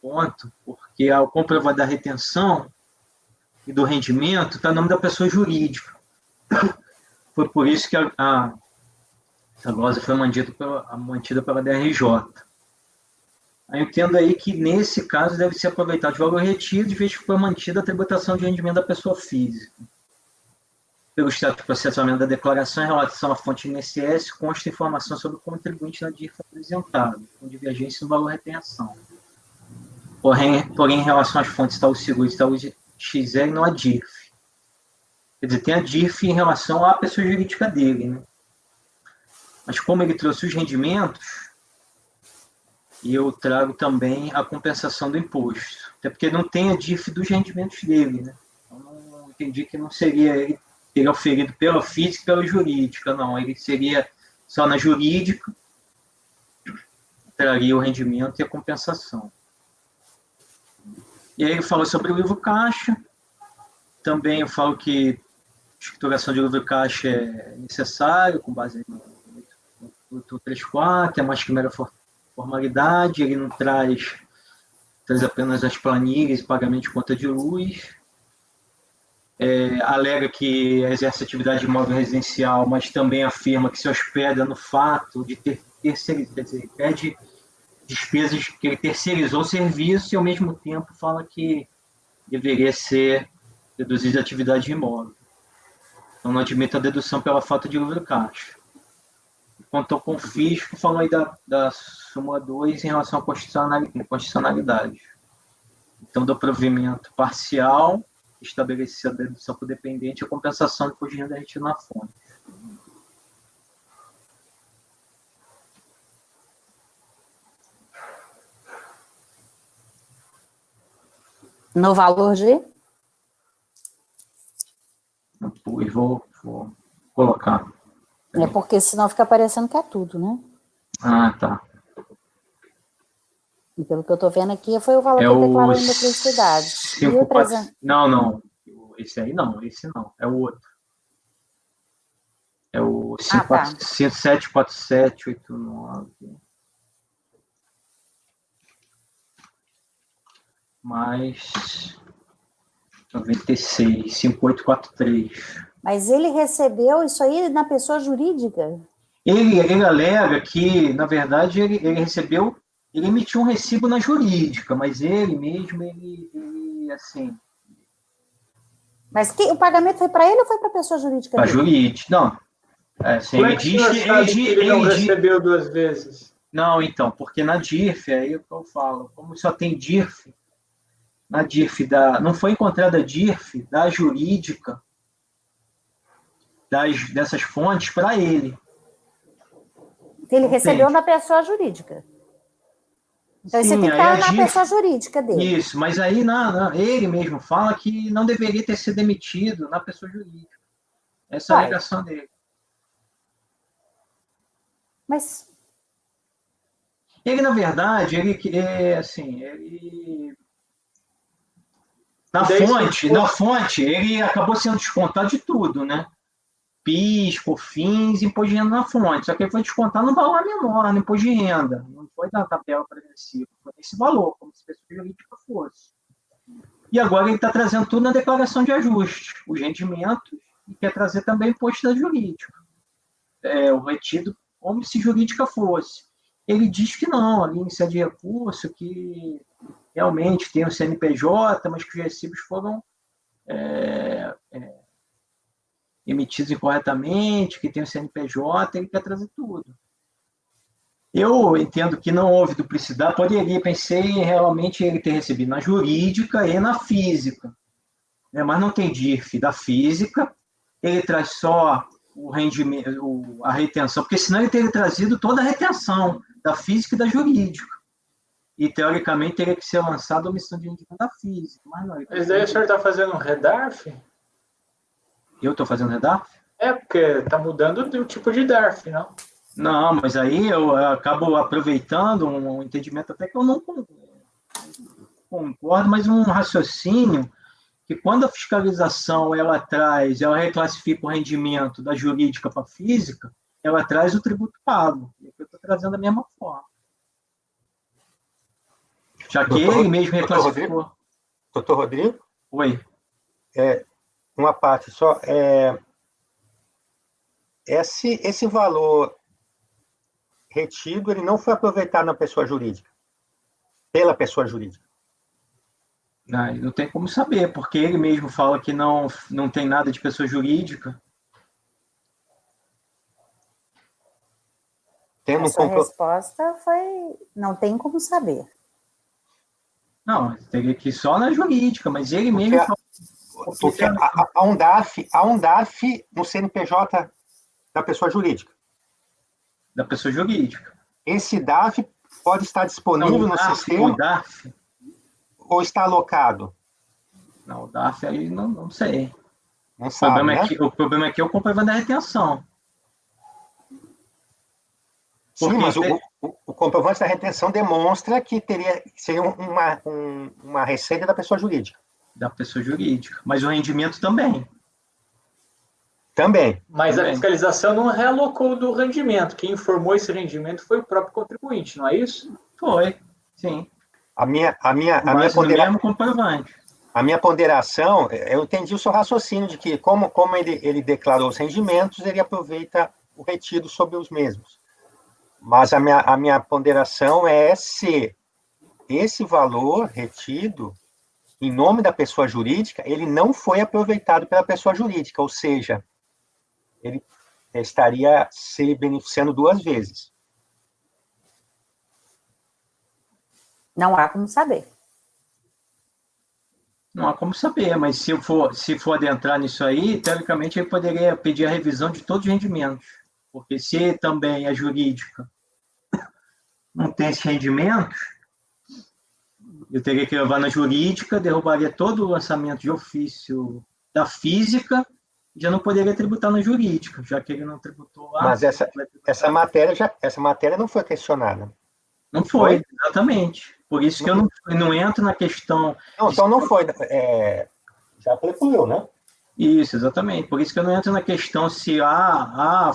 ponto, porque ao comprovar da retenção e do rendimento está no nome da pessoa jurídica. Foi por isso que a glosa foi mantida pela DRJ. Eu entendo aí que, nesse caso, deve ser aproveitado de valor retido, de vez que foi mantida a tributação de rendimento da pessoa física. Pelo estado de processamento da declaração em relação à fonte INSS, consta informação sobre o contribuinte na DIRF apresentado, com divergência no valor retenção. Porém, em relação às fontes Itaú Seguros e Itaú XR, não há DIRF. Quer dizer, tem a DIRF em relação à pessoa jurídica dele, né? Mas como ele trouxe os rendimentos, e eu trago também a compensação do imposto. Até porque não tem a DIRF dos rendimentos dele, né? Então, não entendi que não seria ele teria oferido pela física e pela jurídica, não. Ele seria só na jurídica, traria o rendimento e a compensação. E aí ele falou sobre o livro caixa. Também eu falo que a escrituração de livro caixa é necessário, com base no 834, é mais que mera formalidade, ele não traz apenas as planilhas e pagamento de conta de luz. alega que exerce atividade imóvel residencial, mas também afirma que se hospeda no fato de ter terceirizado, quer dizer, pede despesas que ele terceirizou o serviço e, ao mesmo tempo, fala que deveria ser deduzido de atividade imóvel. Então, não admite a dedução pela falta de livre caixa. Quanto ao confisco, falou aí da súmula 2 em relação à constitucionalidade. Então, do provimento parcial, estabelecer a dedução por dependente e a compensação de imposto de renda retida na fonte. No valor de? Depois vou colocar. É porque senão fica parecendo que é tudo, né? Ah, tá. E pelo que eu estou vendo aqui, foi o valor que ele declarou em duplicidade. Não. Esse aí não, esse não. É o outro. É o 574789. Mais 96, 5843. Mas ele recebeu isso aí na pessoa jurídica? Ele alega que, na verdade, ele recebeu, ele emitiu um recibo na jurídica, mas ele mesmo, ele assim... Mas o pagamento foi para ele ou foi para a pessoa jurídica? Para jurídica, não. Assim, Como é que o senhor sabe que ele não recebeu 2 vezes? Não, então, porque na DIRF, aí é o que eu falo, como só tem DIRF, na DIRF não foi encontrada a DIRF da jurídica dessas fontes para ele. Ele recebeu na pessoa jurídica. Então, Sim, você tem que estar na pessoa jurídica dele. Isso, mas aí ele mesmo fala que não deveria ter sido demitido na pessoa jurídica. Essa é a alegação dele. Mas... Ele, na verdade, na fonte, ele acabou sendo descontado de tudo, né? PIS, COFINS, imposto de renda na fonte. Só que ele foi descontado no valor menor, no imposto de renda. Não foi da tabela progressiva, foi esse valor, como se a pessoa jurídica fosse. E agora ele está trazendo tudo na declaração de ajuste, os rendimentos, e quer trazer também imposto da jurídica. O retido como se jurídica fosse. Ele diz que não, a iniciativa de recurso, que realmente tem o CNPJ, mas que os recibos foram emitidos incorretamente, que tem o CNPJ, ele quer trazer tudo. Eu entendo que não houve duplicidade, pensei em realmente ele ter recebido na jurídica e na física, né? Mas não tem DIRF da física, ele traz só o rendimento, a retenção, porque senão ele teria trazido toda a retenção da física e da jurídica. E, teoricamente, teria que ser lançado a omissão de rendimento da física. Mas daí o senhor está fazendo um REDARF? Eu estou fazendo REDARF? Porque está mudando o tipo de DARF, não? Não, mas aí eu acabo aproveitando um entendimento até que eu não concordo, mas um raciocínio que quando a fiscalização ela reclassifica o rendimento da jurídica para a física, ela traz o tributo pago. Eu estou trazendo da mesma forma. Já que ele mesmo reclassificou. Doutor Rodrigo? Oi. Uma parte só. Esse valor retido, ele não foi aproveitado na pessoa jurídica, pela pessoa jurídica. Não tem como saber, porque ele mesmo fala que não tem nada de pessoa jurídica. Essa resposta foi... Não tem como saber. Não, teria que ir só na jurídica, mas ele mesmo... Porque há um DARF no CNPJ da pessoa jurídica. Da pessoa jurídica. Esse DARF pode estar disponível no sistema? O DARF? Ou está alocado? Não, o DARF aí não sei. Não sabe, né? O problema aqui é o comprovante da retenção. Sim, mas o comprovante da retenção demonstra que seria uma receita da pessoa jurídica. Da pessoa jurídica. Mas o rendimento também. Também. Mas a fiscalização não realocou do rendimento. Quem informou esse rendimento foi o próprio contribuinte, não é isso? Foi, sim. A minha mesmo comprovante. A minha ponderação, eu entendi o seu raciocínio de que, como ele declarou os rendimentos, ele aproveita o retido sobre os mesmos. Mas a minha ponderação é se esse valor retido, em nome da pessoa jurídica, ele não foi aproveitado pela pessoa jurídica, ou seja, ele estaria se beneficiando duas vezes. Não há como saber. Não há como saber, mas se for adentrar nisso aí, teoricamente ele poderia pedir a revisão de todos os rendimentos. Porque se também a jurídica não tem esse rendimento, eu teria que levar na jurídica, derrubaria todo o lançamento de ofício da física, e já não poderia tributar na jurídica, já que ele não tributou lá. Mas essa matéria não foi questionada. Não foi, exatamente. Por isso que eu não entro na questão... Não, então não foi. Já concluiu, né? Isso, exatamente. Por isso que eu não entro na questão se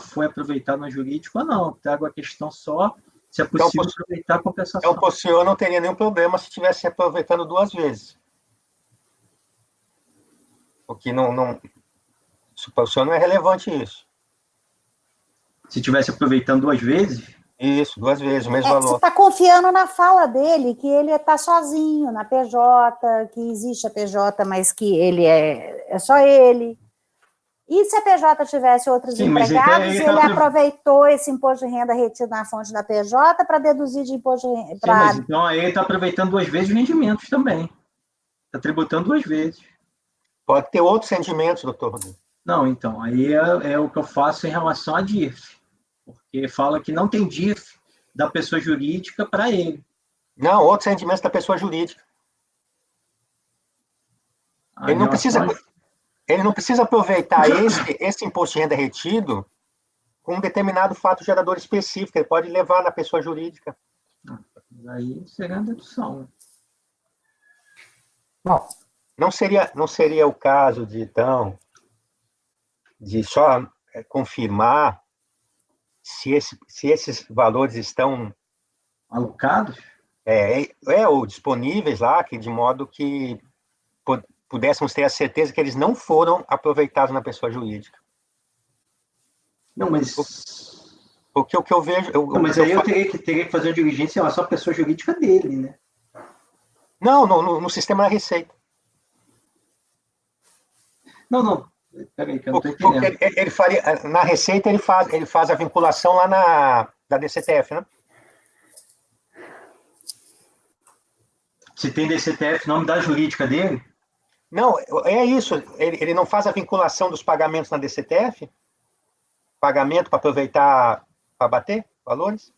foi aproveitado na jurídica ou não. Trago a questão só se é possível aproveitar a compensação. Então, o senhor não teria nenhum problema se estivesse aproveitando duas vezes. Porque para o senhor não é relevante isso. Se estivesse aproveitando duas vezes? Isso, duas vezes, o mesmo valor. Você está confiando na fala dele, que ele está sozinho na PJ, que existe a PJ, mas que ele é só ele. E se a PJ tivesse outros empregados, ele aproveitou esse imposto de renda retido na fonte da PJ para deduzir de imposto de renda. Mas então aí ele está aproveitando duas vezes os rendimentos também. Está tributando duas vezes. Pode ter outros rendimentos, doutor Rodrigo. Não, então, aí é o que eu faço em relação à DIF. Porque fala que não tem DIF da pessoa jurídica para ele. Não, outros rendimentos da pessoa jurídica. Ele não precisa aproveitar esse imposto de renda retido com um determinado fato gerador específico. Ele pode levar na pessoa jurídica. Aí seria a dedução. Bom, não seria o caso de só confirmar se esses valores estão alocados? Ou disponíveis lá, de modo que pudéssemos ter a certeza que eles não foram aproveitados na pessoa jurídica. Não, mas... Porque o que eu vejo... mas aí eu teria que fazer uma diligência em relação à pessoa jurídica dele, né? Não, no sistema da Receita. Não. Peraí, que eu não estou entendendo. Porque ele faria, na Receita, ele faz a vinculação lá da DCTF, né? Se tem DCTF, nome da jurídica dele? Não, é isso. Ele não faz a vinculação dos pagamentos na DCTF? Pagamento para aproveitar, para bater valores?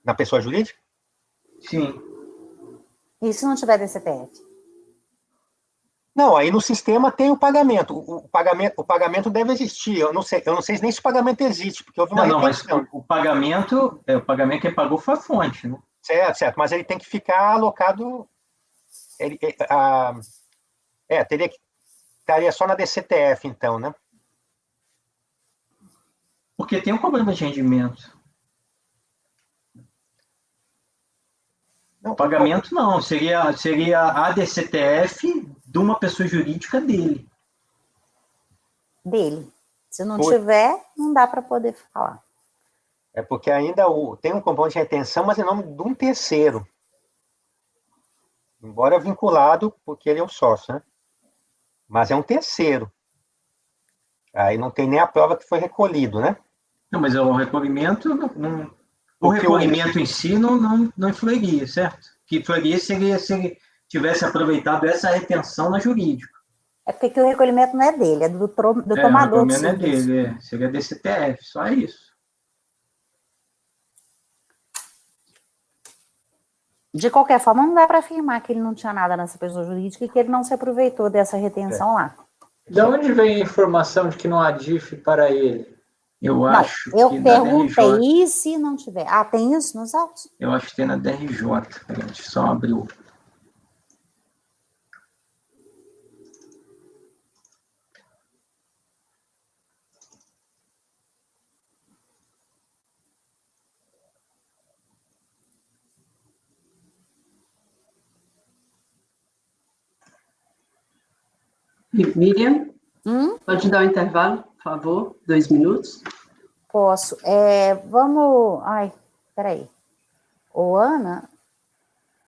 Na pessoa jurídica? Sim. E se não tiver DCTF? Não, aí no sistema tem o pagamento. O pagamento deve existir. Eu não sei nem se o pagamento existe, porque houve uma retenção. Mas o pagamento quem pagou foi a fonte, né? Certo, mas ele tem que ficar alocado. Estaria só na DCTF, então, né? Porque tem um problema de rendimento. Não, pagamento não, seria a DCTF de uma pessoa jurídica dele. Se não tiver, não dá para poder falar. É porque ainda tem um componente de retenção, mas em nome de um terceiro. Embora vinculado, porque ele é o sócio, né? Mas é um terceiro. Aí não tem nem a prova que foi recolhido, né? Não, mas o recolhimento o recolhimento em si não influiria, certo? Que influiria seria se ele tivesse aproveitado essa retenção na jurídica. É porque o recolhimento não é dele, é do tomador. O recolhimento não é dele, seria DCTF, só isso. De qualquer forma, não dá para afirmar que ele não tinha nada nessa pessoa jurídica e que ele não se aproveitou dessa retenção lá. De onde vem a informação de que não há DIF para ele? Eu perguntei, e se não tiver? Tem isso nos autos? Eu acho que tem na DRJ. Deixa eu só abrir o... Miriam, Hum? pode dar um intervalo, por favor? 2 minutos. Posso. Vamos. Ai, peraí. Ô, Ana,